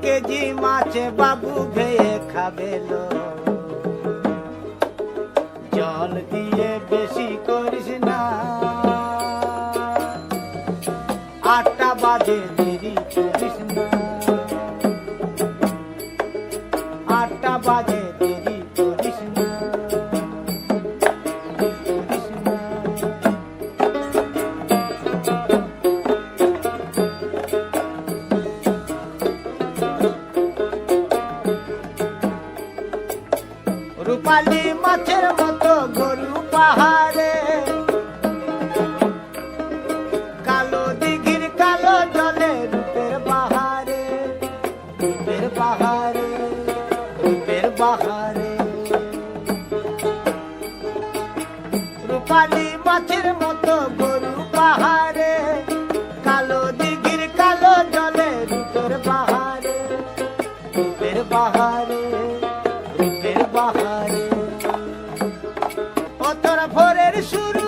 KG মাছে বাবু ভেয়ে খাবেলো। জল দিয়ে বেশি করিস না, 8টা বাজে দেরি করিস না, 8টা বাজে দেরি করিস না, করিস না। রূপালী মাছের মতো গরু পাহাড়ে, কালো দিঘির কালো জলে রূপের বাহারে, রূপের বাহারে, রূপের বাহারে। রূপালী মাছের মতো গরু পাহাড়ে, কালো দিঘির কালো জলে রূপের বাহারে, রূপের বাহারে, রূপের বাহারে। ও তোর ভোরের শুরু